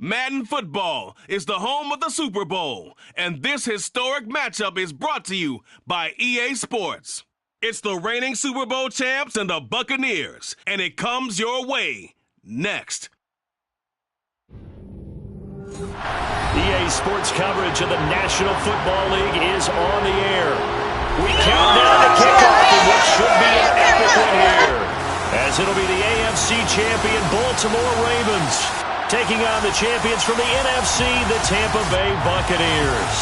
Madden Football is the home of the Super Bowl, and this historic matchup is brought to you by EA Sports. It's the reigning Super Bowl champs and the Buccaneers, and it comes your way next. EA Sports coverage of the National Football League is on the air. We count down to kickoff in what should be an epic one here, as it'll be the AFC champion Baltimore Ravens taking on the champions from the NFC, the Tampa Bay Buccaneers.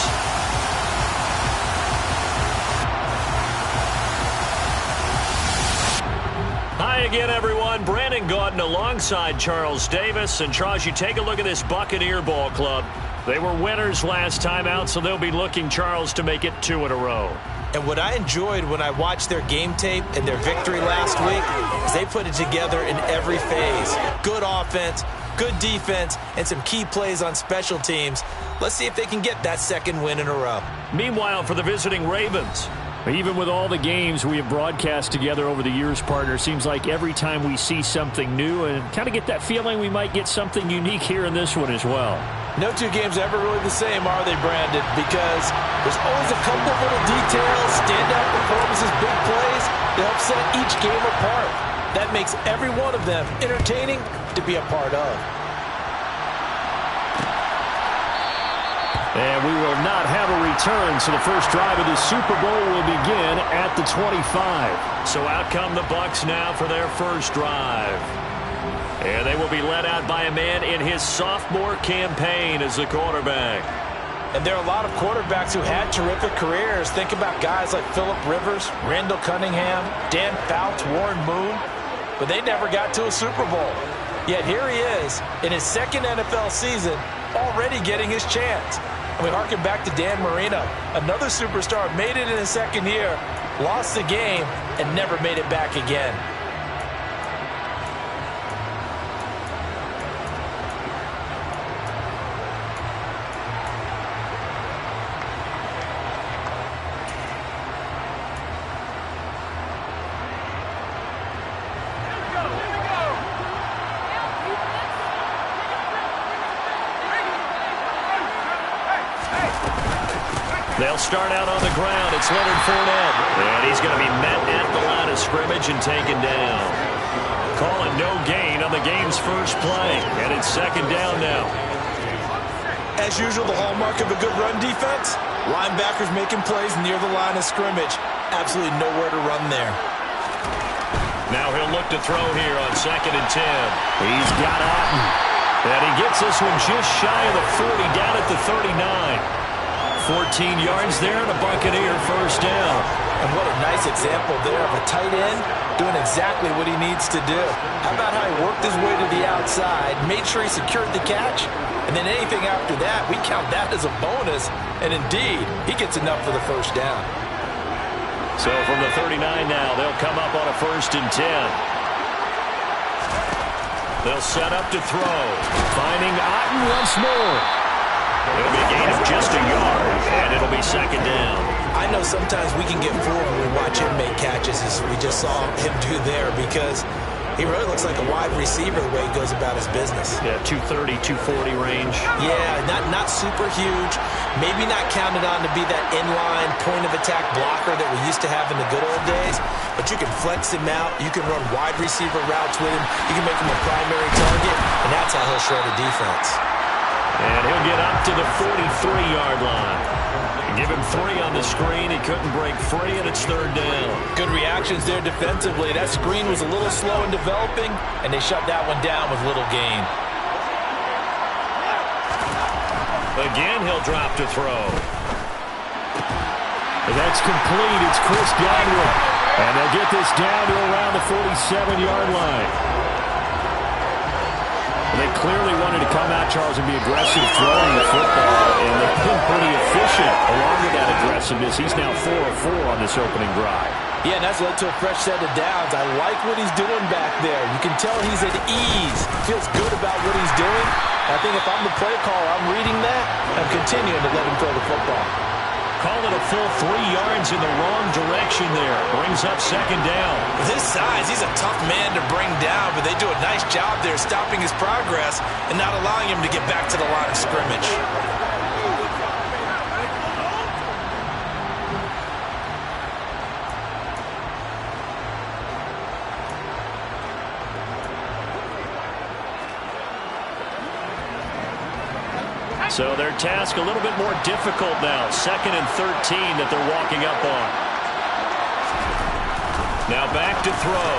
Hi again, everyone. Brandon Gaudin alongside Charles Davis. And Charles, you take a look at this Buccaneer ball club. They were winners last time out, so they'll be looking, Charles, to make it 2 in a row. And what I enjoyed when I watched their game tape and their victory last week is they put it together in every phase. Good offense, good defense, and some key plays on special teams. Let's see if they can get that second win in a row. Meanwhile, for the visiting Ravens, even with all the games we have broadcast together over the years, partner, seems like every time we see something new and kind of get that feeling we might get something unique here in this one as well. No two games are ever really the same, are they, Brandon? Because there's always a couple of little details, standout performances, big plays that help set each game apart. That makes every one of them entertaining to be a part of. And we will not have a return, so the first drive of the Super Bowl will begin at the 25. So out come the Bucs now for their first drive. And they will be led out by a man in his sophomore campaign as the quarterback. And there are a lot of quarterbacks who had terrific careers. Think about guys like Phillip Rivers, Randall Cunningham, Dan Fouts, Warren Moon. But they never got to a Super Bowl. Yet here he is in his second NFL season, already getting his chance. And we harken back to Dan Marino. Another superstar made it in his second year, lost the game, and never made it back again. They'll start out on the ground. It's Leonard Fournette. And he's going to be met at the line of scrimmage and taken down. Calling no gain on the game's first play. And it's second down now. As usual, the hallmark of a good run defense, linebackers making plays near the line of scrimmage. Absolutely nowhere to run there. Now he'll look to throw here on 2nd and 10. He's got Otten. And he gets this one just shy of the 40, down at the 39. 14 yards there and a Buccaneer first down. And what a nice example there of a tight end doing exactly what he needs to do. How about how he worked his way to the outside, made sure he secured the catch, and then anything after that, we count that as a bonus. And indeed, he gets enough for the first down. So from the 39 now, they'll come up on a 1st and 10. They'll set up to throw. Finding Otten once more. It'll be a gain of just a yard, and it'll be second down. I know sometimes we can get fooled when we watch him make catches, as we just saw him do there, because he really looks like a wide receiver the way he goes about his business. Yeah, 230, 240 range. Yeah, not super huge. Maybe not counted on to be that inline point-of-attack blocker that we used to have in the good old days, but you can flex him out. You can run wide receiver routes with him. You can make him a primary target, and that's how he'll shred a defense. And he'll get up to the 43-yard line. Give him 3 on the screen. He couldn't break free, and it's 3rd down. Good reactions there defensively. That screen was a little slow in developing, and they shut that one down with little gain. Again, he'll drop to throw. And that's complete. It's Chris Godwin. And they'll get this down to around the 47-yard line. They clearly wanted to come out, Charles, and be aggressive throwing the football, and they've been pretty efficient along with that aggressiveness. He's now 4 of 4 on this opening drive. Yeah, and that's led to a fresh set of downs. I like what he's doing back there. You can tell he's at ease. Feels good about what he's doing. I think if I'm the play caller, I'm reading that. I'm continuing to let him throw the football. call it a full 3 yards in the wrong direction there. Brings up second down. With his size, he's a tough man to bring down, but they do a nice job there stopping his progress and not allowing him to get back to the line of scrimmage. So their task a little bit more difficult now. 2nd and 13 that they're walking up on. Now back to throw.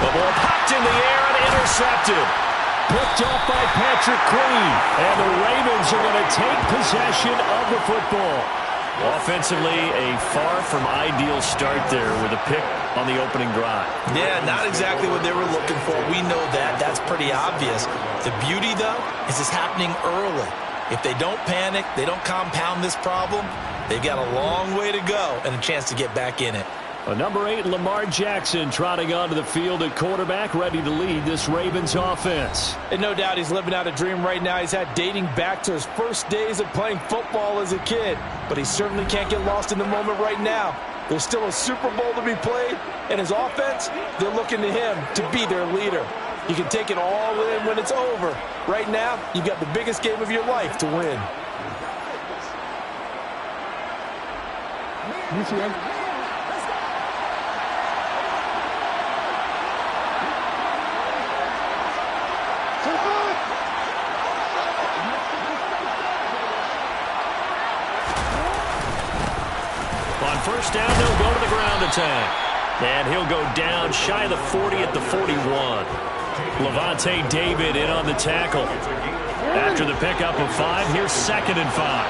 The ball popped in the air and intercepted. Picked up by Patrick Queen. And the Ravens are going to take possession of the football. Offensively, a far from ideal start there with a pick on the opening drive. Yeah, not exactly what they were looking for. We know that. That's pretty obvious. The beauty, though, is it's happening early. If they don't panic, they don't compound this problem, they've got a long way to go and a chance to get back in it. Number 8, Lamar Jackson, trotting onto the field at quarterback, ready to lead this Ravens offense. And no doubt he's living out a dream right now. He's had dating back to his first days of playing football as a kid. But he certainly can't get lost in the moment right now. There's still a Super Bowl to be played, and his offense, they're looking to him to be their leader. You can take it all in when it's over. Right now, you've got the biggest game of your life to win. On first down, they'll go to the ground attack. And he'll go down shy of the 40 at the 41. Levante David in on the tackle. After the pickup of 5, here's 2nd and 5.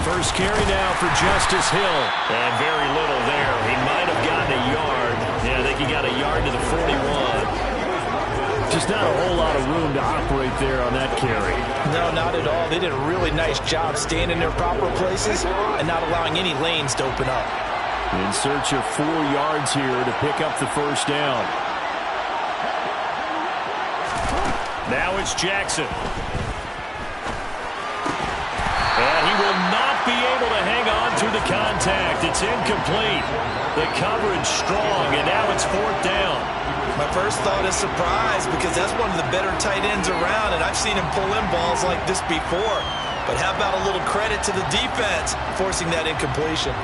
First carry now for Justice Hill. And very little there. He might have gotten a yard. Yeah, I think he got a yard to the 41. Just not a whole lot of room to operate there on that carry. No, not at all. They did a really nice job staying in their proper places and not allowing any lanes to open up. In search of 4 yards here to pick up the first down. Now it's Jackson. And he will not be able to hang on to the contact. It's incomplete. The coverage strong, and now it's 4th down. My first thought is surprise because that's one of the better tight ends around, and I've seen him pull in balls like this before. But how about a little credit to the defense forcing that incompletion?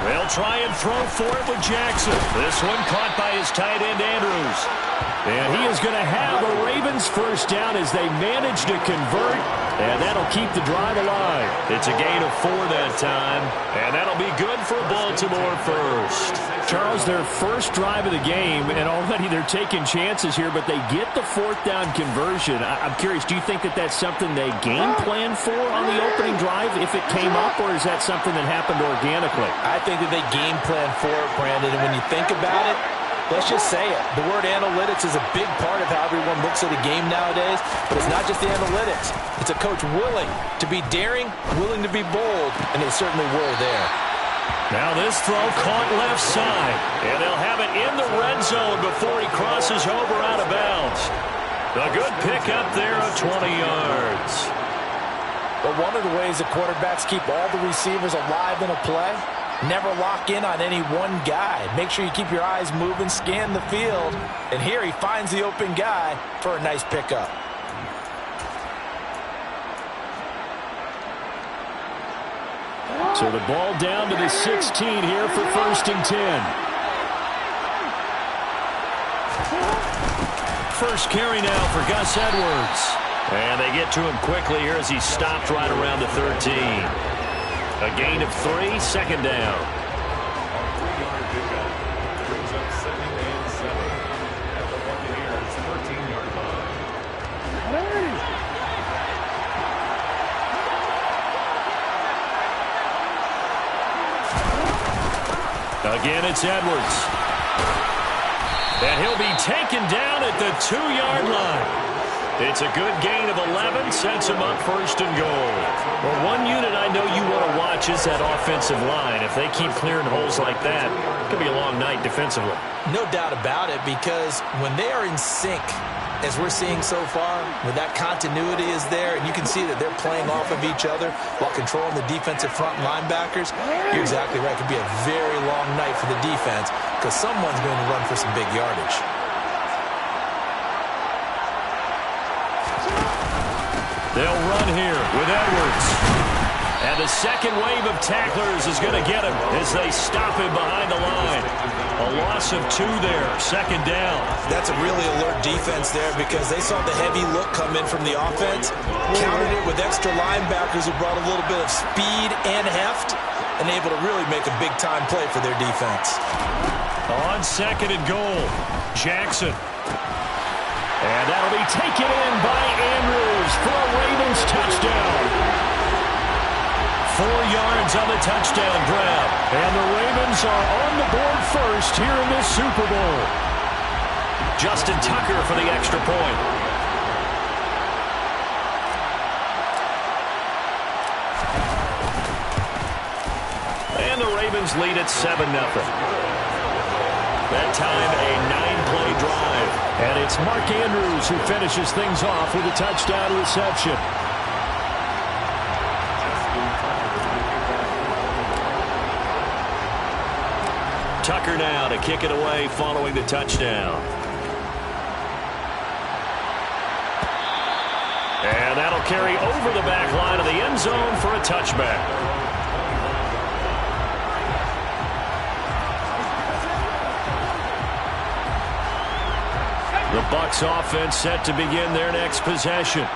They'll try and throw for it with Jackson. This one caught by his tight end, Andrews. And he is going to have a Ravens first down as they manage to convert. And that'll keep the drive alive. It's a gain of 4 that time. And that'll be good for Baltimore first. Charles, their first drive of the game, and already they're taking chances here, but they get the 4th down conversion. I'm curious, do you think that that's something they game plan for on the opening drive if it came up, or is that something that happened organically? I think that they game plan for it, Brandon, and when you think about it, let's just say it. The word analytics is a big part of how everyone looks at a game nowadays, but it's not just the analytics. It's a coach willing to be daring, willing to be bold, and they certainly were there. Now this throw caught left side, and they'll have it in the red zone before he crosses over out of bounds. A good pickup there of 20 yards. But one of the ways that quarterbacks keep all the receivers alive in a play, never lock in on any one guy. Make sure you keep your eyes moving, scan the field, and here he finds the open guy for a nice pickup. So the ball down to the 16 here for 1st and 10. First carry now for Gus Edwards. And they get to him quickly here as he stopped right around the 13. A gain of 3, 2nd down. Brings up 2nd and 7 at the Buccaneers' 13-yard line. Again, it's Edwards. And he'll be taken down at the 2-yard line. It's a good gain of 11, sets him up first and goal. Well, one unit I know you want to watch is that offensive line. If they keep clearing holes like that, it could be a long night defensively. No doubt about it, because when they are in sync, as we're seeing so far, where that continuity is there, and you can see that they're playing off of each other while controlling the defensive front linebackers, you're exactly right. It could be a very long night for the defense because someone's going to run for some big yardage. They'll run here with Edwards. And the second wave of tacklers is going to get him as they stop him behind the line. A loss of 2 there, second down. That's a really alert defense there because they saw the heavy look come in from the offense, countered it with extra linebackers who brought a little bit of speed and heft, and able to really make a big-time play for their defense. On second and goal, Jackson. And that'll be taken in by Andrews for a Ravens touchdown. 4 yards on the touchdown grab. And the Ravens are on the board first here in this Super Bowl. Justin Tucker for the extra point. And the Ravens lead at 7-0. That time a 9-play drive. And it's Mark Andrews who finishes things off with a touchdown reception. Tucker now to kick it away following the touchdown. And that'll carry over the back line of the end zone for a touchback. The Bucs offense set to begin their next possession.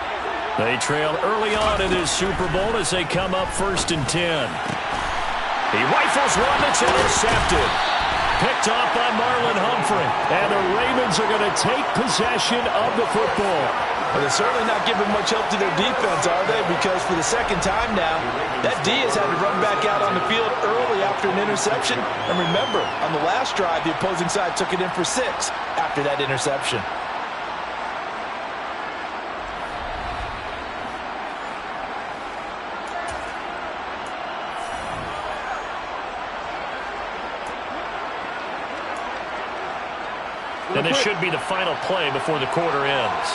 They trail early on in this Super Bowl as they come up 1st and 10. He rifles one that's intercepted. Picked off by Marlon Humphrey. And the Ravens are going to take possession of the football. Well, they're certainly not giving much help to their defense, are they? Because for the second time now, that D has had to run back out on the field early after an interception. And remember, on the last drive, the opposing side took it in for 6 after that interception. And this should be the final play before the quarter ends.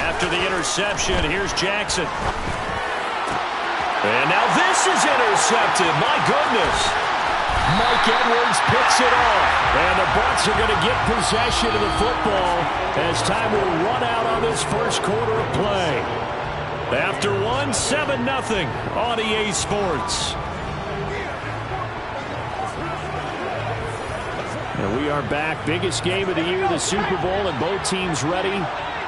After the interception, here's Jackson. And now this is intercepted. My goodness. Mike Edwards picks it off. And the Bucs are going to get possession of the football as time will run out on this first quarter of play. After 7-0 on EA Sports. And we are back. Biggest game of the year, the Super Bowl, and both teams ready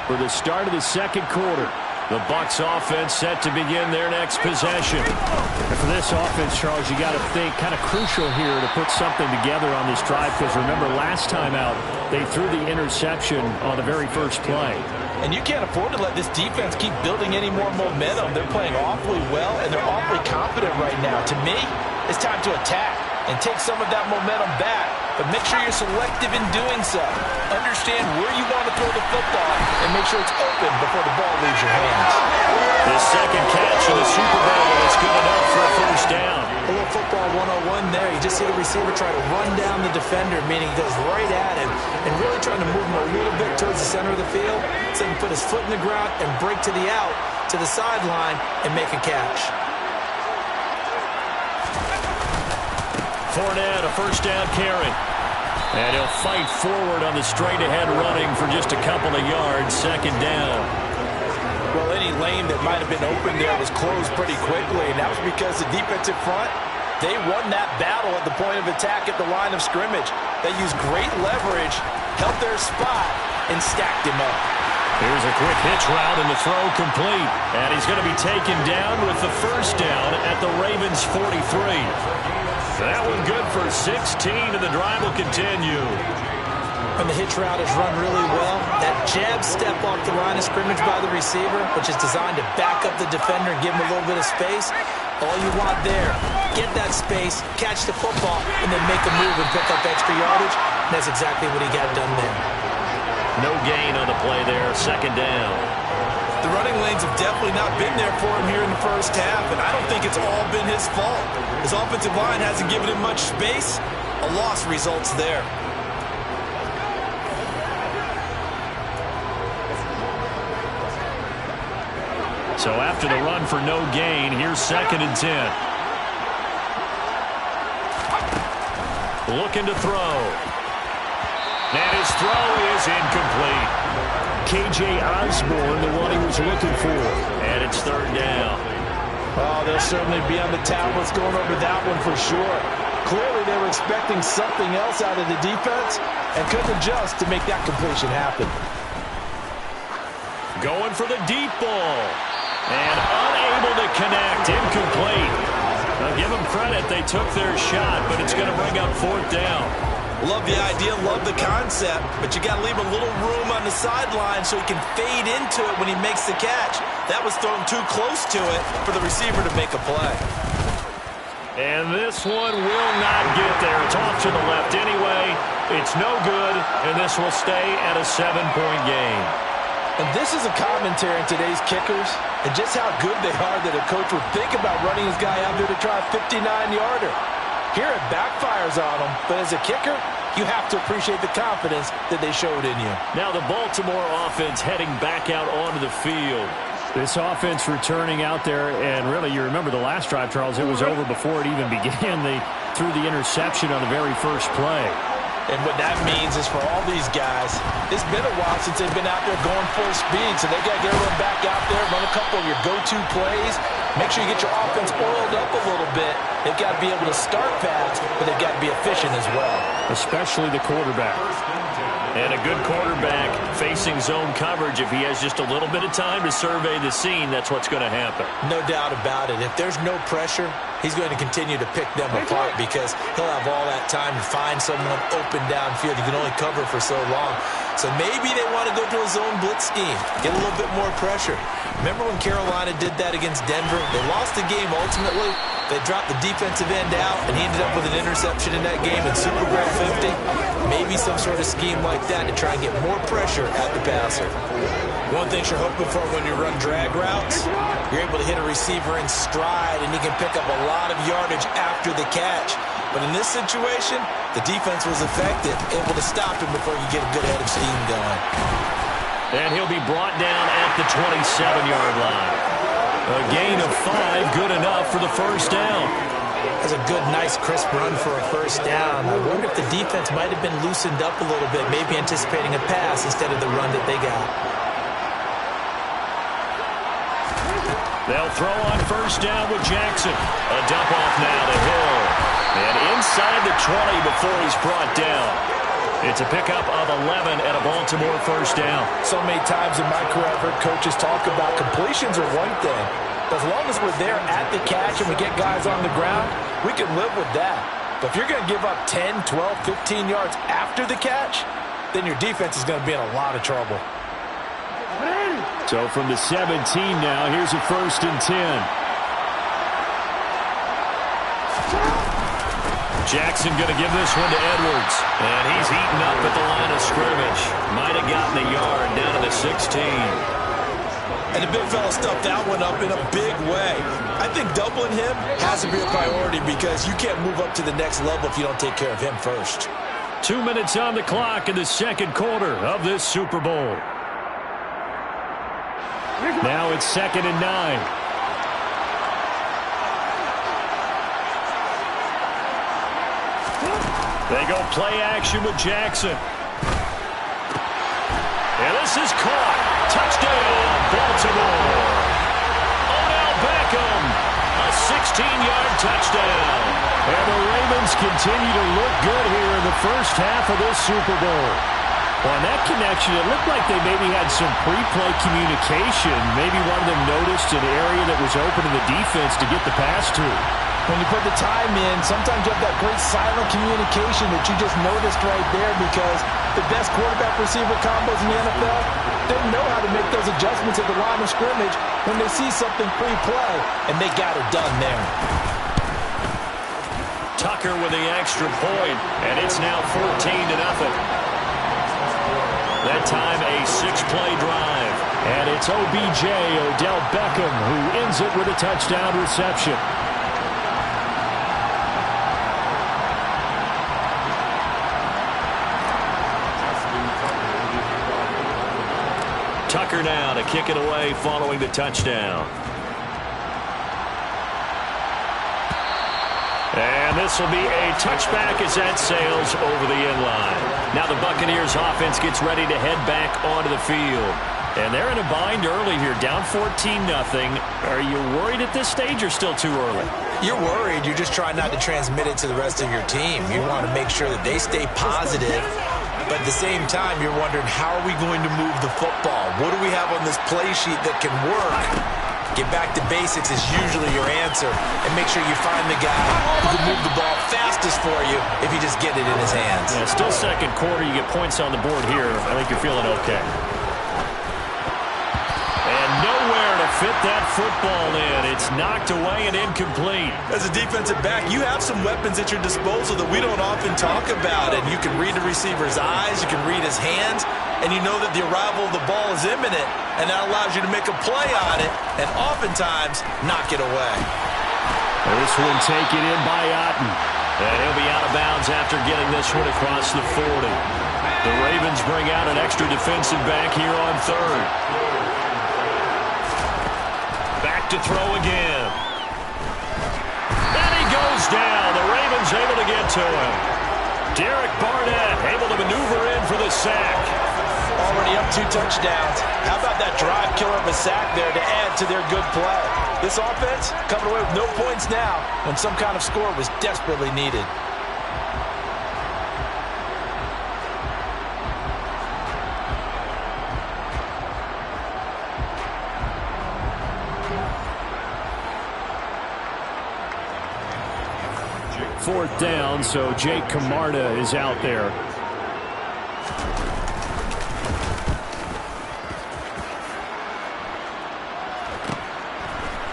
for the start of the second quarter. The Bucs offense set to begin their next possession. And for this offense, Charles, you got to think kind of crucial here to put something together on this drive because remember last time out they threw the interception on the very first play. And you can't afford to let this defense keep building any more momentum. They're playing awfully well, and they're awfully confident right now. To me, it's time to attack and take some of that momentum back. But make sure you're selective in doing so. Understand where you want to throw the football and make sure it's open before the ball leaves your hands. His second catch in the Super Bowl, and it's good enough for a first down. A little football 101 there. You just see the receiver try to run down the defender, meaning he goes right at him and really trying to move him a little bit towards the center of the field so he can put his foot in the ground and break to the out, to the sideline, and make a catch. Fournette, a first down carry. And he'll fight forward on the straight-ahead running for just a couple of yards, second down. Well, any lane that might have been open there was closed pretty quickly, and that was because the defensive front, they won that battle at the point of attack at the line of scrimmage. They used great leverage, held their spot, and stacked him up. Here's a quick hitch route, and the throw complete. And he's going to be taken down with the first down at the Ravens' 43. That one good for 16, and the drive will continue. And the hitch route is run really well. That jab step off the line of scrimmage by the receiver, which is designed to back up the defender and give him a little bit of space, All you want there, get that space, catch the football, and then make a move and pick up extra yardage. And that's exactly what he got done there. No gain on the play there, second down. The running lanes have definitely not been there for him here in the first half, and I don't think it's all been his fault. His offensive line hasn't given him much space. A loss results there. So after the run for no gain, here's 2nd and 10. Looking to throw. And his throw is incomplete. K.J. Osborne, the one he was looking for. And it's 3rd down. Oh, they'll certainly be on the tablets going over that one for sure. Clearly they were expecting something else out of the defense and couldn't adjust to make that completion happen. Going for the deep ball. And unable to connect. Incomplete. Now give them credit. They took their shot, but it's going to bring up 4th down. Love the idea, love the concept, but you got to leave a little room on the sideline so he can fade into it when he makes the catch. That was thrown too close to it for the receiver to make a play. And this one will not get there. It's off to the left anyway. It's no good, and this will stay at a 7-point game. And this is a commentary on today's kickers and just how good they are that a coach would think about running his guy out there to try a 59-yarder. Here it backfires on him, but as a kicker, you have to appreciate the confidence that they showed in you. Now the Baltimore offense heading back out onto the field. This offense returning out there, and really, you remember the last drive, Charles, it was over before it even began. They threw the interception on the very first play. And what that means is for all these guys, it's been a while since they've been out there going full speed, so they got to get everyone back out there, run a couple of your go-to plays, make sure you get your offense oiled up a little bit. They've got to be able to start fast, but they've got to be efficient as well. Especially the quarterback. And a good quarterback facing zone coverage. If he has just a little bit of time to survey the scene, that's what's going to happen. No doubt about it. If there's no pressure, he's going to continue to pick them apart because he'll have all that time to find someone open downfield. He can only cover for so long. So maybe they want to go to a zone blitz scheme, get a little bit more pressure. Remember when Carolina did that against Denver? They lost the game ultimately. They dropped the defensive end out, and he ended up with an interception in that game in Super Bowl 50. Maybe some sort of scheme like that to try and get more pressure at the passer. One thing you're hoping for when you run drag routes, you're able to hit a receiver in stride, and he can pick up a lot of yardage after the catch. But in this situation, the defense was effective, able to stop him before you get a good head of steam going. And he'll be brought down at the 27-yard line. A gain of 5, good enough for the first down. That's a good, nice, crisp run for a first down. I wonder if the defense might have been loosened up a little bit, maybe anticipating a pass instead of the run that they got. They'll throw on first down with Jackson. A dump off now to Hill. And inside the 20 before he's brought down. It's a pickup of 11 and a Baltimore first down. So many times in my career I've heard coaches talk about completions are one thing. But as long as we're there at the catch and we get guys on the ground, we can live with that. But if you're going to give up 10, 12, 15 yards after the catch, then your defense is going to be in a lot of trouble. So from the 17 now, here's a 1st and 10. Jackson going to give this one to Edwards. And he's eaten up at the line of scrimmage. Might have gotten a yard down to the 16. And the big fella stuffed that one up in a big way. I think doubling him has to be a priority because you can't move up to the next level if you don't take care of him first. 2 minutes on the clock in the second quarter of this Super Bowl. Now it's 2nd and 9. They go play action with Jackson. And this is caught. Touchdown, Baltimore. Odell Beckham, a 16-yard touchdown. And the Ravens continue to look good here in the first half of this Super Bowl. On that connection, it looked like they maybe had some pre-play communication. Maybe one of them noticed an area that was open in the defense to get the pass to. When you put the time in, sometimes you have that great silent communication that you just noticed right there because the best quarterback-receiver combos in the NFL, doesn't know how to make those adjustments at the line of scrimmage when they see something pre-play, and they got it done there. Tucker with the extra point, and it's now 14-0. That time a 6-play drive. And it's OBJ, Odell Beckham, who ends it with a touchdown reception. Tucker now to kick it away following the touchdown. And this will be a touchback as that sails over the end line. Now the Buccaneers offense gets ready to head back onto the field. And they're in a bind early here, down 14-0. Are you worried at this stage or still too early? You're worried. You're just trying not to transmit it to the rest of your team. You want to make sure that they stay positive. But at the same time, you're wondering, how are we going to move the football? What do we have on this play sheet that can work? Get back to basics is usually your answer. And make sure you find the guy who can move the ball fastest for you if you just get it in his hands. Yeah, still second quarter. You get points on the board here. I think you're feeling okay. Nowhere to fit that football in. It's knocked away and incomplete. As a defensive back, you have some weapons at your disposal that we don't often talk about. And you can read the receiver's eyes, you can read his hands, and you know that the arrival of the ball is imminent. And that allows you to make a play on it and oftentimes knock it away. This one taken in by Otten. And he'll be out of bounds after getting this one across the 40. The Ravens bring out an extra defensive back here on third. Back to throw again. And he goes down. The Ravens able to get to him. Derek Barnett able to maneuver in for the sack. Already up 2 touchdowns. How about that drive killer of a sack there to add to their good play? This offense coming away with no points now when some kind of score was desperately needed. Fourth down, so Jake Camarda is out there.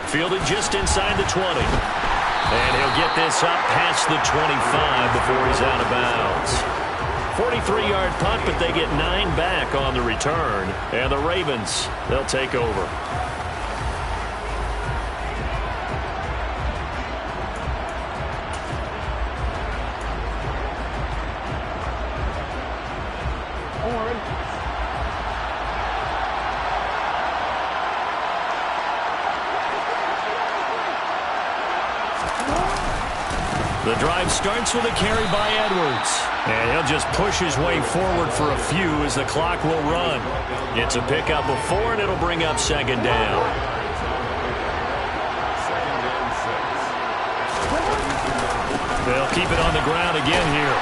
Fielded just inside the 20. And he'll get this up past the 25 before he's out of bounds. 43-yard punt, but they get 9 back on the return. And the Ravens, they'll take over. The drive starts with a carry by Edwards. And he'll just push his way forward for a few as the clock will run. It's a pickup of 4, and it'll bring up second down. They'll keep it on the ground again here.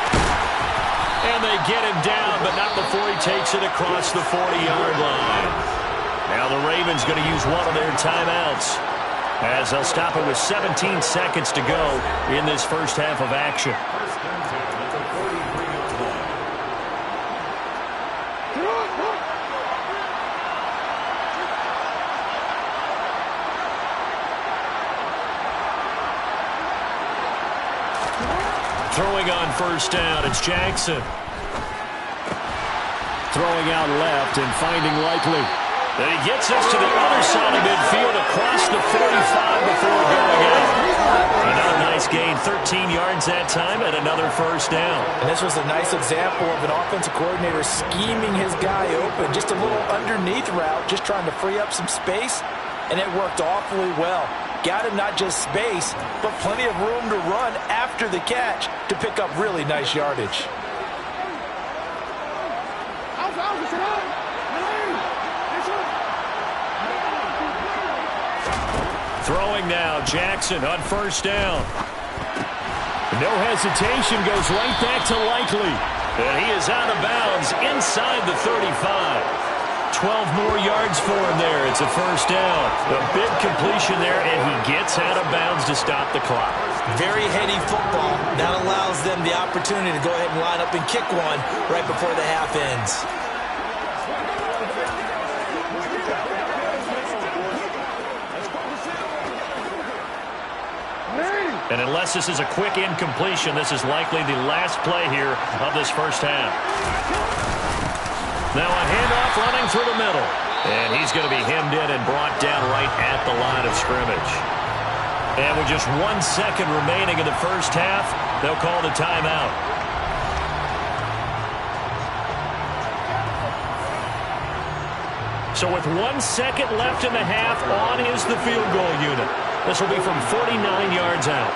And they get him down, but not before he takes it across the 40-yard line. Now the Ravens going to use one of their timeouts, as they'll stop it with 17 seconds to go in this first half of action. Throwing on first down, it's Jackson. Throwing out left and finding Likely. And he gets us to the other side of midfield across the 45 before going out. Another nice gain, 13 yards that time, and another first down. And this was a nice example of an offensive coordinator scheming his guy open. Just a little underneath route, just trying to free up some space, and it worked awfully well. Got him not just space, but plenty of room to run after the catch to pick up really nice yardage. Throwing now, Jackson on first down. No hesitation, goes right back to Likely. And he is out of bounds inside the 35. 12 more yards for him there. It's a first down. A big completion there, and he gets out of bounds to stop the clock. Very heady football. That allows them the opportunity to go ahead and line up and kick one right before the half ends. And unless this is a quick incompletion, this is likely the last play here of this first half. Now a handoff running through the middle. And he's going to be hemmed in and brought down right at the line of scrimmage. And with just 1 second remaining in the first half, they'll call the timeout. So with 1 second left in the half, on is the field goal unit. This will be from 49 yards out.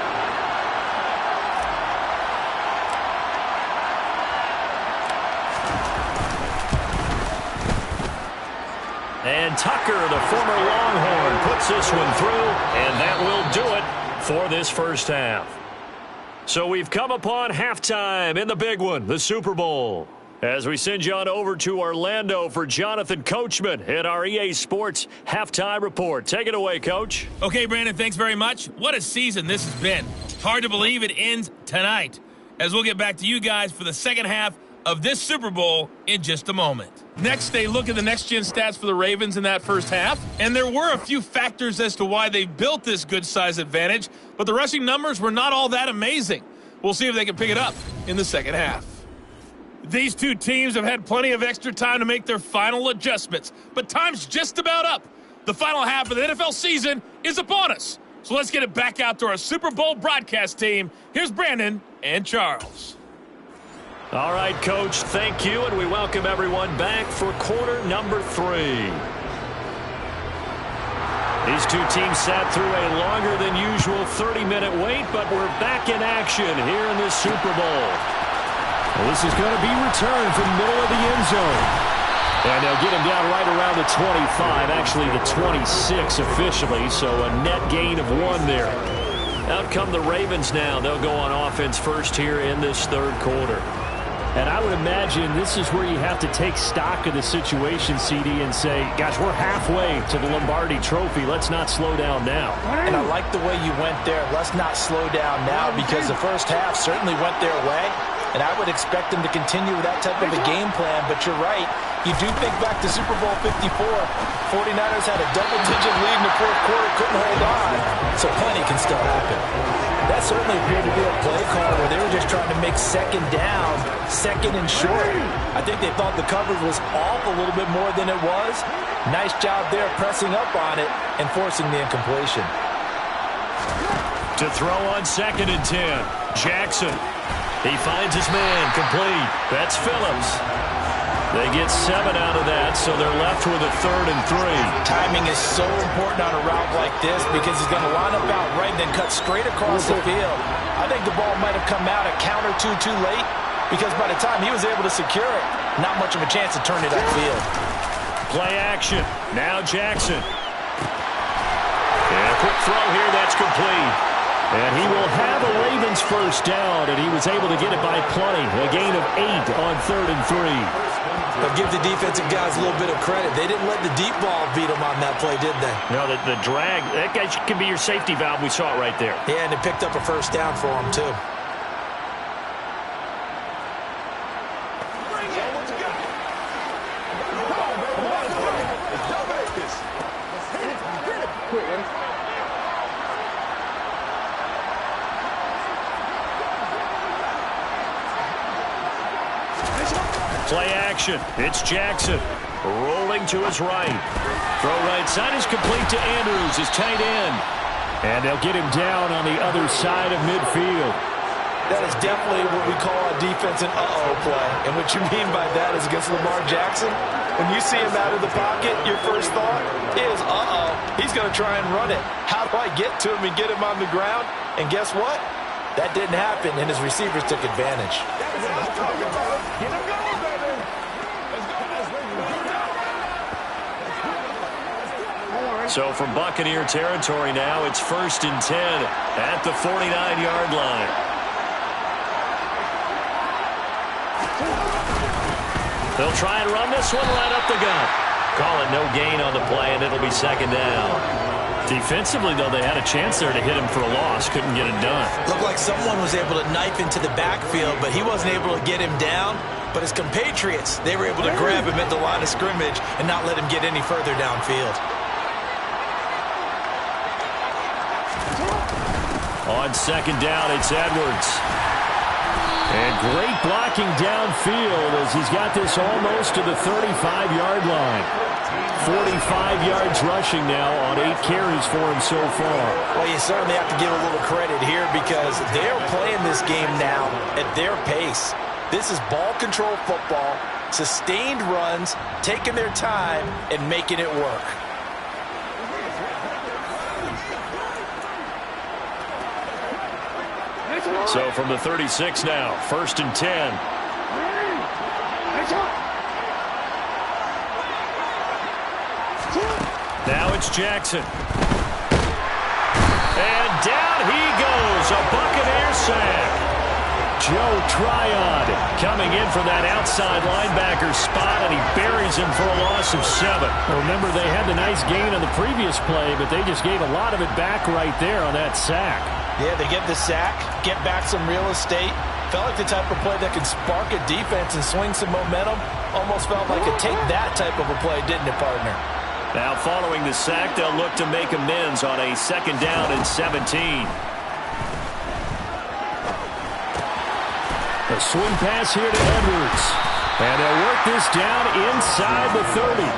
And Tucker, the former Longhorn, puts this one through, and that will do it for this first half. So we've come upon halftime in the big one, the Super Bowl. As we send you on over to Orlando for Jonathan Coachman at our EA Sports Halftime Report. Take it away, Coach. Okay, Brandon, thanks very much. What a season this has been. Hard to believe it ends tonight, as we'll get back to you guys for the second half of this Super Bowl in just a moment. Next, they look at the next-gen stats for the Ravens in that first half, and there were a few factors as to why they built this good-size advantage, but the rushing numbers were not all that amazing. We'll see if they can pick it up in the second half. These two teams have had plenty of extra time to make their final adjustments, but time's just about up. The final half of the NFL season is upon us. So let's get it back out to our Super Bowl broadcast team. Here's Brandon and Charles. All right, Coach, thank you, and we welcome everyone back for quarter number 3. These two teams sat through a longer than usual 30-minute wait, but we're back in action here in this Super Bowl. Well, this is going to be returned from the middle of the end zone. And they'll get him down right around the 25, actually the 26 officially, so a net gain of 1 there. Out come the Ravens now. They'll go on offense first here in this third quarter. And I would imagine this is where you have to take stock of the situation, CD, and say, gosh, we're halfway to the Lombardi Trophy. Let's not slow down now. And I like the way you went there. Let's not slow down now, because the first half certainly went their way. And I would expect them to continue with that type of a game plan. But you're right. You do think back to Super Bowl 54. 49ers had a double-digit lead in the fourth quarter, couldn't hold on. So plenty can still happen. That certainly appeared to be a play call where they were just trying to make second down, second and short. I think they thought the coverage was off a little bit more than it was. Nice job there pressing up on it and forcing the incompletion. To throw on 2nd and 10, Jackson. He finds his man, complete. That's Phillips. They get 7 out of that, so they're left with a 3rd and 3. Timing is so important on a route like this, because he's going to line up out right and then cut straight across the field. I think the ball might have come out a count or two too late, because by the time he was able to secure it, not much of a chance to turn it upfield. Play action. Now Jackson. And a quick throw here, that's complete. And he will have a Ravens first down, and he was able to get it by plenty. A gain of 8 on 3rd and 3. But give the defensive guys a little bit of credit. They didn't let the deep ball beat them on that play, did they? No, the drag, that guy can be your safety valve. We saw it right there. Yeah, and it picked up a first down for him, too. Play action. It's Jackson. Rolling to his right. Throw right side is complete to Andrews, his tight end. And they'll get him down on the other side of midfield. That is definitely what we call a defense and uh-oh play. And what you mean by that is against Lamar Jackson, when you see him out of the pocket, your first thought is, uh-oh, he's going to try and run it. How do I get to him and get him on the ground? And guess what? That didn't happen, and his receivers took advantage. So from Buccaneer territory now, it's 1st and 10 at the 49-yard line. They'll try and run this one right up the gut. Call it no gain on the play, and it'll be 2nd down. Defensively, though, they had a chance there to hit him for a loss. Couldn't get it done. Looked like someone was able to knife into the backfield, but he wasn't able to get him down. But his compatriots, they were able to grab him at the line of scrimmage and not let him get any further downfield. On second down, it's Edwards. And great blocking downfield as he's got this almost to the 35-yard line. 45 yards rushing now on 8 carries for him so far. Well, you certainly have to give a little credit here because they're playing this game now at their pace. This is ball control football, sustained runs, taking their time, and making it work. So from the 36 now, 1st and 10. Now it's Jackson. And down he goes, a Buccaneer sack. Joe Tryon coming in from that outside linebacker spot, and he buries him for a loss of 7. Well, remember, they had the nice gain on the previous play, but they just gave a lot of it back right there on that sack. Yeah, they get the sack, get back some real estate. Felt like the type of play that can spark a defense and swing some momentum. Almost felt like it take that type of a play, didn't it, partner? Now following the sack, they'll look to make amends on a 2nd down and 17. A swing pass here to Edwards. And they'll work this down inside the 30.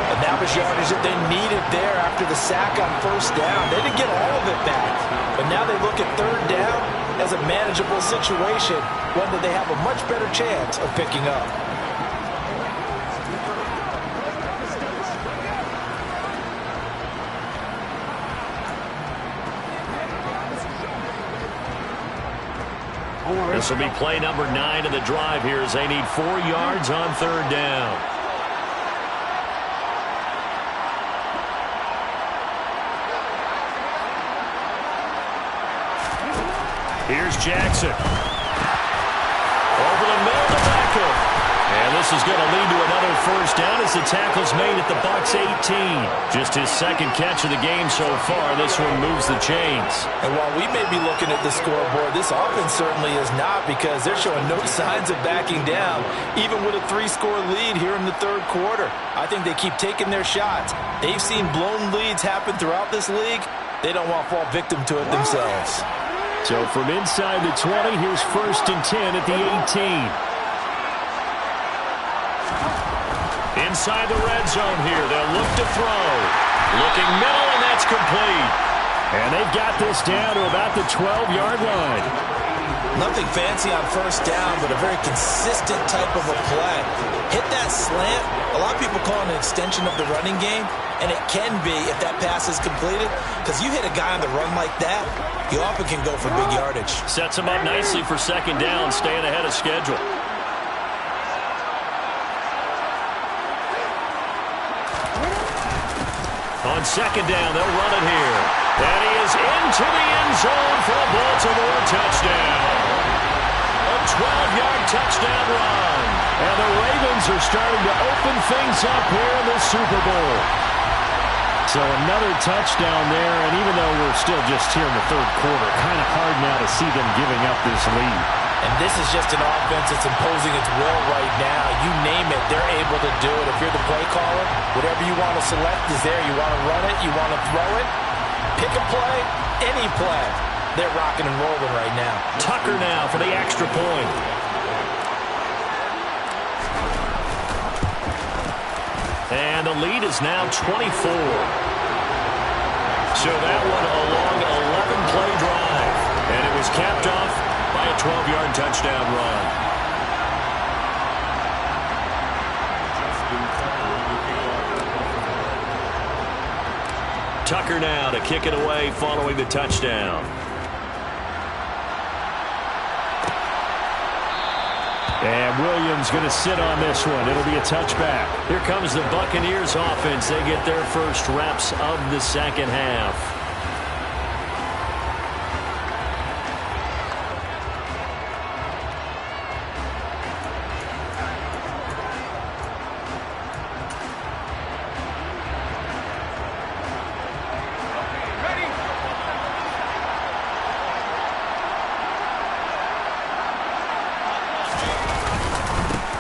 And that was yardage that they needed there after the sack on 1st down. They didn't get all of it back. But now they look at 3rd down as a manageable situation, one that they have a much better chance of picking up. This will be play number 9 of the drive here as they need 4 yards on 3rd down. Here's Jackson. Over the middle to Beckham. And this is going to lead to another 1st down as the tackle's made at the Bucs 18. Just his 2nd catch of the game so far. This one moves the chains. And while we may be looking at the scoreboard, this offense certainly is not, because they're showing no signs of backing down, even with a 3-score lead here in the 3rd quarter. I think they keep taking their shots. They've seen blown leads happen throughout this league. They don't want to fall victim to it themselves. So from inside the 20, here's 1st and 10 at the 18. Inside the red zone here, they'll look to throw. Looking middle, and that's complete. And they've got this down to about the 12-yard line. Nothing fancy on 1st down, but a very consistent type of a play. Hit that slant. A lot of people call it an extension of the running game, and it can be if that pass is completed, because you hit a guy on the run like that, you often can go for big yardage. Sets him up nicely for 2nd down, staying ahead of schedule. On 2nd down, they'll run it here. And he is into the end zone for a Baltimore touchdown. A 12-yard touchdown run. And the Ravens are starting to open things up here in the Super Bowl. So another touchdown there, and even though we're still just here in the 3rd quarter, kind of hard now to see them giving up this lead. And this is just an offense that's imposing its will right now. You name it, they're able to do it. If you're the play caller, whatever you want to select is there. You want to run it, you want to throw it, pick a play, any play. They're rocking and rolling right now. Tucker now for the extra point. And the lead is now 24. So that one a long 11-play drive. And it was capped off by a 12-yard touchdown run. Tucker now to kick it away following the touchdown. And Williams going to sit on this one. It'll be a touchback. Here comes the Buccaneers offense. They get their first reps of the 2nd half.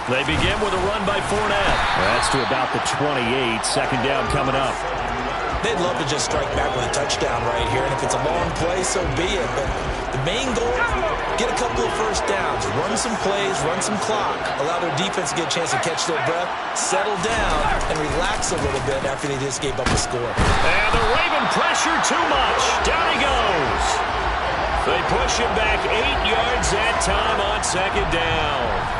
They begin with a run by Fournette. That's to about the 28. 2nd down coming up. They'd love to just strike back with a touchdown right here, and if it's a long play, so be it. But the main goal, get a couple of first downs, run some plays, run some clock, allow their defense to get a chance to catch their breath, settle down, and relax a little bit after they just gave up a score. And the Raven pressure too much. Down he goes. They push him back 8 yards that time on second down.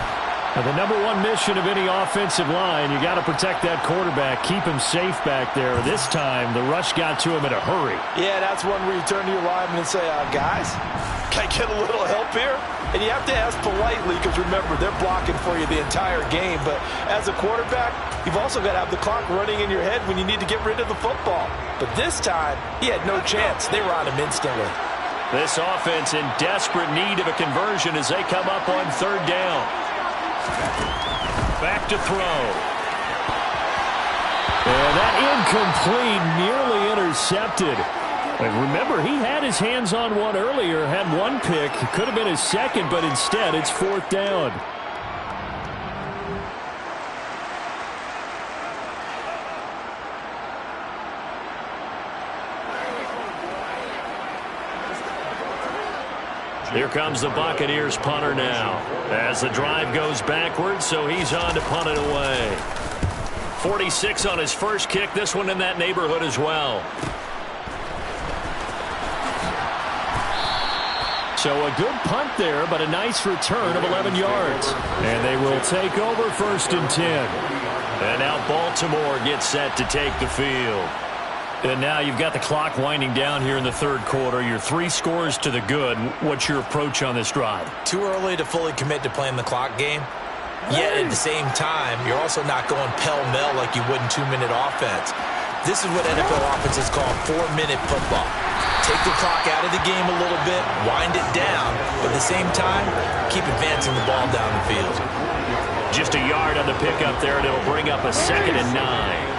Now, the number one mission of any offensive line, you got to protect that quarterback, keep him safe back there. This time, the rush got to him in a hurry. Yeah, that's one where you turn to your lineman and say, guys, can I get a little help here? And you have to ask politely because, remember, they're blocking for you the entire game. But as a quarterback, you've also got to have the clock running in your head when you need to get rid of the football. But this time, he had no chance. They were on him instantly. This offense in desperate need of a conversion as they come up on third down. Back to throw. And that incomplete, nearly intercepted. And remember, he had his hands on one earlier, had one pick. It could have been his second, but instead it's fourth down. Here comes the Buccaneers punter now. As the drive goes backwards, so he's on to punt it away. 46 on his first kick. This one in that neighborhood as well. So a good punt there, but a nice return of 11 yards. And they will take over first and 10. And now Baltimore gets set to take the field. And now you've got the clock winding down here in the third quarter. You're 3 scores to the good. What's your approach on this drive? Too early to fully commit to playing the clock game. Yet at the same time, you're also not going pell-mell like you would in 2-minute offense. This is what NFL offenses call 4-minute football. Take the clock out of the game a little bit, wind it down, but at the same time, keep advancing the ball down the field. Just a yard on the pickup there, and it'll bring up a 2nd and 9.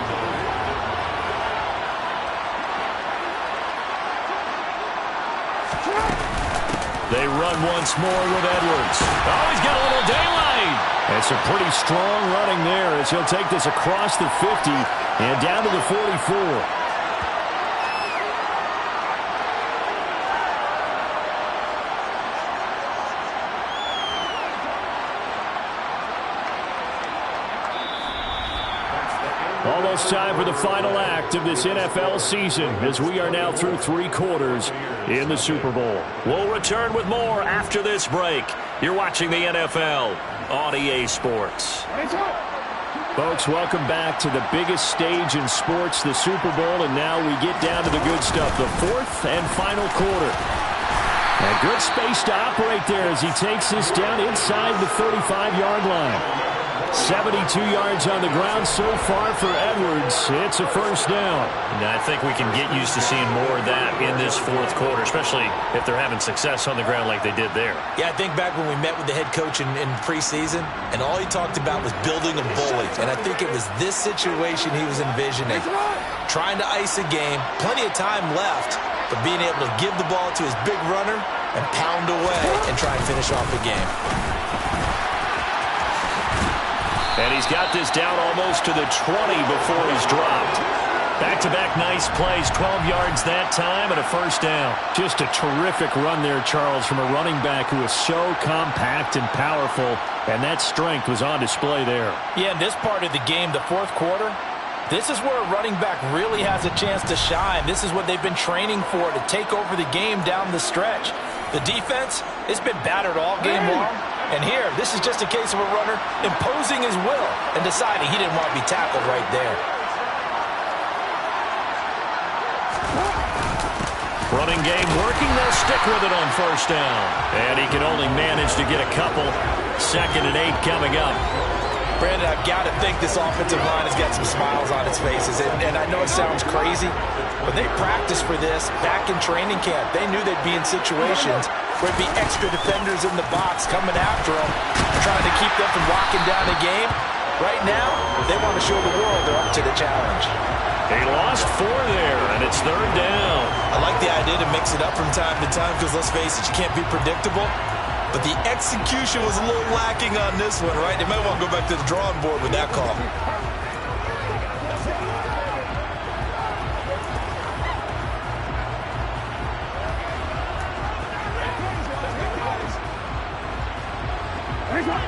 They run once more with Edwards. Oh, he's got a little daylight. It's a pretty strong running there as he'll take this across the 50 and down to the 44. Almost time for the final act of this NFL season as we are now through 3 quarters in the Super Bowl. We'll return with more after this break. You're watching the NFL on EA Sports. Folks, welcome back to the biggest stage in sports, the Super Bowl, and now we get down to the good stuff, the 4th and final quarter. A good space to operate there as he takes this down inside the 35-yard line. 72 yards on the ground so far for Edwards. It's a first down. And I think we can get used to seeing more of that in this 4th quarter, especially if they're having success on the ground like they did there. Yeah, I think back when we met with the head coach in preseason, and all he talked about was building a bully. And I think it was this situation he was envisioning. Trying to ice a game, plenty of time left, but being able to give the ball to his big runner and pound away and try and finish off the game. And he's got this down almost to the 20 before he's dropped. Back-to-back nice plays, 12 yards that time and a first down. Just a terrific run there, Charles, from a running back who is so compact and powerful, and that strength was on display there. Yeah, in this part of the game, the 4th quarter, this is where a running back really has a chance to shine. This is what they've been training for, to take over the game down the stretch. The defense, it's been battered all game long. And here, this is just a case of a runner imposing his will and deciding he didn't want to be tackled right there. Running game working. They'll stick with it on first down. And he can only manage to get a couple. 2nd and 8 coming up. Brandon, I've got to think this offensive line has got some smiles on its faces. And I know it sounds crazy, but they practiced for this back in training camp. They knew they'd be in situations where it'd be extra defenders in the box coming after them, trying to keep them from locking down the game. Right now, they want to show the world they're up to the challenge. They lost 4 there, and it's 3rd down. I like the idea to mix it up from time to time because, let's face it, you can't be predictable. But the execution was a little lacking on this one, right? They might want to go back to the drawing board with that call.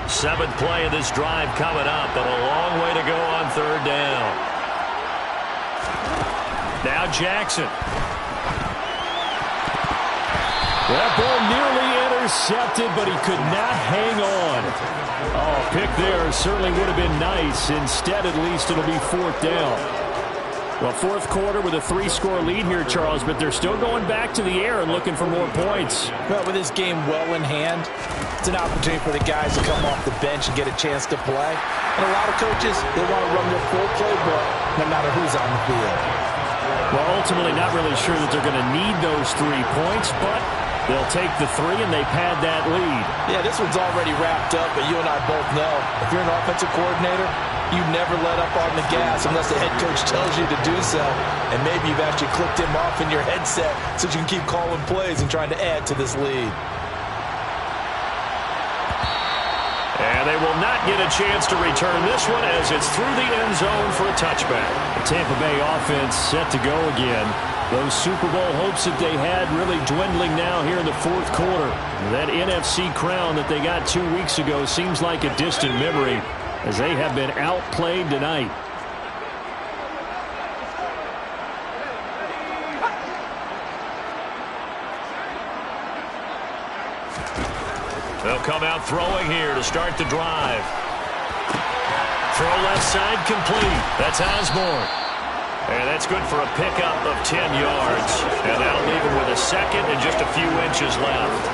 Seventh play of this drive coming up, but a long way to go on third down. Now Jackson. That ball nearly intercepted, but he could not hang on. Oh, pick there certainly would have been nice. Instead, at least, it'll be fourth down. Well, fourth quarter with a 3-score lead here, Charles, but they're still going back to the air and looking for more points. Well, with this game well in hand, it's an opportunity for the guys to come off the bench and get a chance to play. And a lot of coaches, they want to run their full playbook no matter who's on the field. Well, ultimately not really sure that they're going to need those 3 points, but they'll take the 3 and they pad that lead. Yeah, this one's already wrapped up, but you and I both know if you're an offensive coordinator, you never let up on the gas unless the head coach tells you to do so. And maybe you've actually clicked him off in your headset so you can keep calling plays and trying to add to this lead. And they will not get a chance to return this one as it's through the end zone for a touchback. The Tampa Bay offense set to go again. Those Super Bowl hopes that they had really dwindling now here in the fourth quarter. That NFC crown that they got 2 weeks ago seems like a distant memory as they have been outplayed tonight. They'll come out throwing here to start the drive. Throw left side complete. That's Osborne. And that's good for a pickup of 10 yards. And that'll leave him with a second and just a few inches left.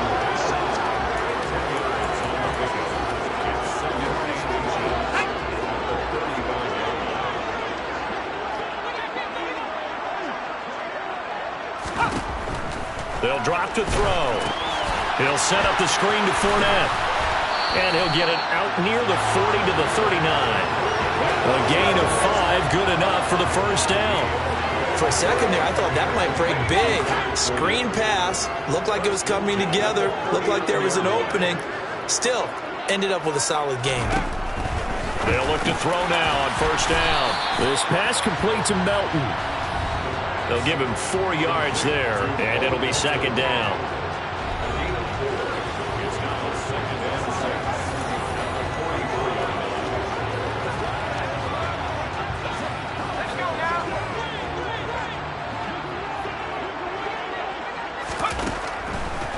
They'll drop to throw. He'll set up the screen to Fournette. And he'll get it out near the 40 to the 39. A gain of 5, good enough for the first down. For a second there, I thought that might break big. Screen pass. Looked like it was coming together. Looked like there was an opening. Still, ended up with a solid game. They'll look to throw now on first down. This pass complete to Melton. They'll give him 4 yards there, and it'll be second down.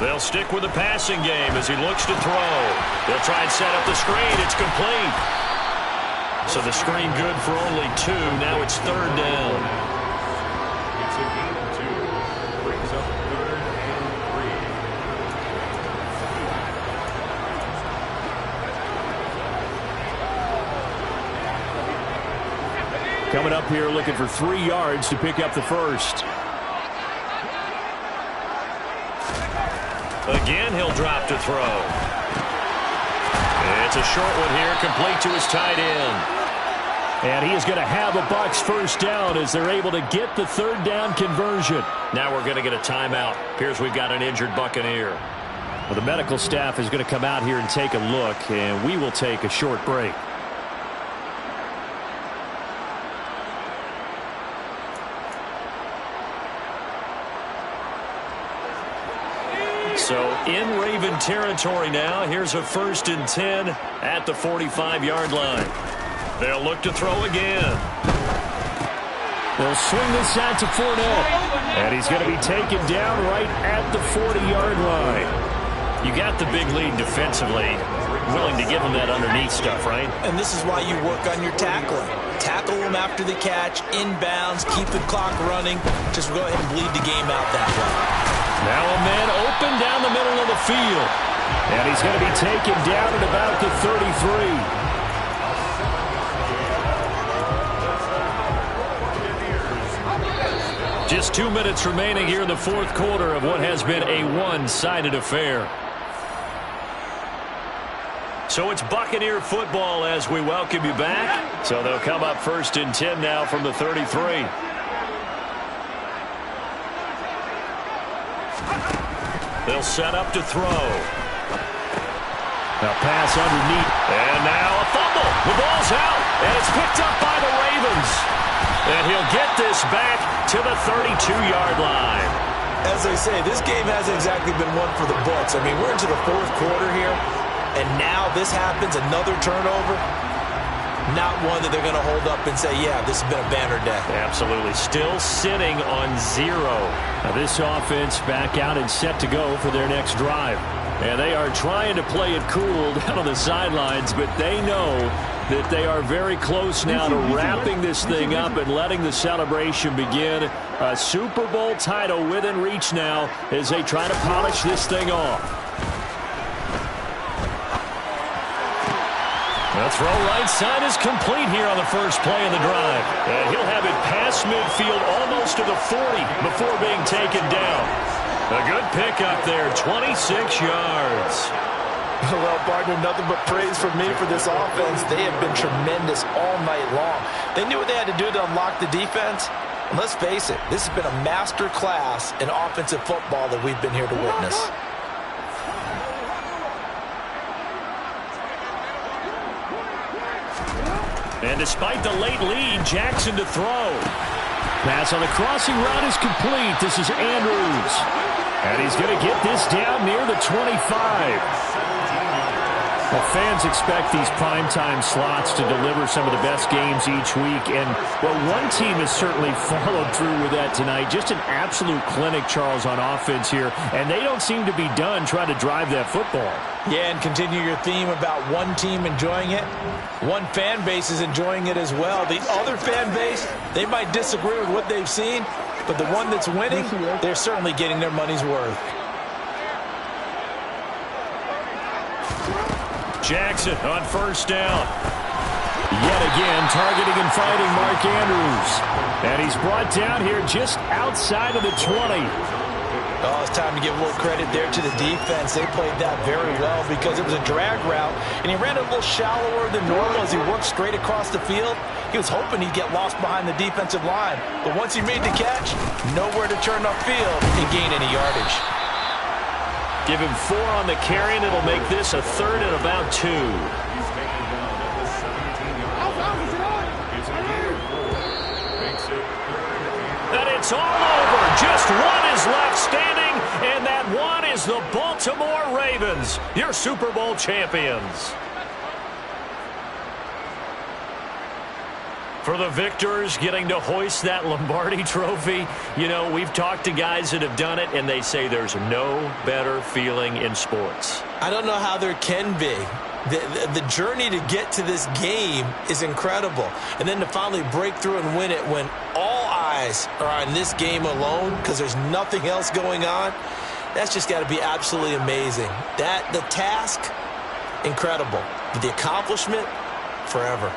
They'll stick with the passing game as he looks to throw. They'll try and set up the screen. It's complete. So the screen good for only 2. Now it's third down. It's a gain of 2. Brings up third and 3. Coming up here looking for 3 yards to pick up the first. Again, he'll drop to throw. It's a short one here, complete to his tight end. And he is going to have a Bucs first down as they're able to get the third down conversion. Now we're going to get a timeout. Appears we've got an injured Buccaneer. Well, the medical staff is going to come out here and take a look, and we will take a short break. So in Raven territory now. Here's a 1st and 10 at the 45-yard line. They'll look to throw again. They'll swing this out to Fournette. And he's going to be taken down right at the 40-yard line. You got the big lead defensively. Willing to give them that underneath stuff, right? And this is why you work on your tackling. Tackle them after the catch, inbounds, keep the clock running. Just go ahead and bleed the game out that way. Now a man open down the middle of the field. And he's going to be taken down at about the 33. Just 2 minutes remaining here in the fourth quarter of what has been a one-sided affair. So it's Buccaneer football as we welcome you back. So they'll come up 1st and 10 now from the 33. They'll set up to throw. A pass underneath. And now a fumble. The ball's out. And it's picked up by the Ravens. And he'll get this back to the 32-yard line. As they say, this game hasn't exactly been one for the books. I mean, we're into the fourth quarter here. and now this happens, another turnover. Not one that they're going to hold up and say, yeah, this has been a banner day. Absolutely. Still sitting on 0. Now this offense back out and set to go for their next drive. And they are trying to play it cool down on the sidelines, but they know that they are very close now to wrapping this thing up and letting the celebration begin. A Super Bowl title within reach now as they try to polish this thing off. The throw right side is complete here on the first play of the drive. And he'll have it past midfield almost to the 40 before being taken down. A good pickup there, 26 yards. Well, partner, nothing but praise from me for this offense. They have been tremendous all night long. They knew what they had to do to unlock the defense. And let's face it, this has been a master class in offensive football that we've been here to witness. And despite the late lead, Jackson to throw. Pass on the crossing route is complete. This is Andrews. And he's going to get this down near the 25. Well, fans expect these primetime slots to deliver some of the best games each week. And, well, one team has certainly followed through with that tonight. Just an absolute clinic, Charles, on offense here. And they don't seem to be done trying to drive that football. Yeah, and continue your theme about one team enjoying it. One fan base is enjoying it as well. The other fan base, they might disagree with what they've seen, but the one that's winning, they're certainly getting their money's worth. Jackson on first down. Yet again, targeting and fighting Mark Andrews. And he's brought down here just outside of the 20. Oh, it's time to give a little credit there to the defense. They played that very well because it was a drag route, and he ran a little shallower than normal as he worked straight across the field. He was hoping he'd get lost behind the defensive line, but once he made the catch, nowhere to turn upfield and gain any yardage. Give him 4 on the carry, and it'll make this a 3rd and about 2. And it's all over. Just one is left standing, and that one is the Baltimore Ravens, your Super Bowl champions. For the victors, getting to hoist that Lombardi trophy, you know, we've talked to guys that have done it, and they say there's no better feeling in sports. I don't know how there can be. The journey to get to this game is incredible. And then to finally break through and win it when all eyes are on this game alone because there's nothing else going on, that's just got to be absolutely amazing. The task, incredible. But the accomplishment, forever.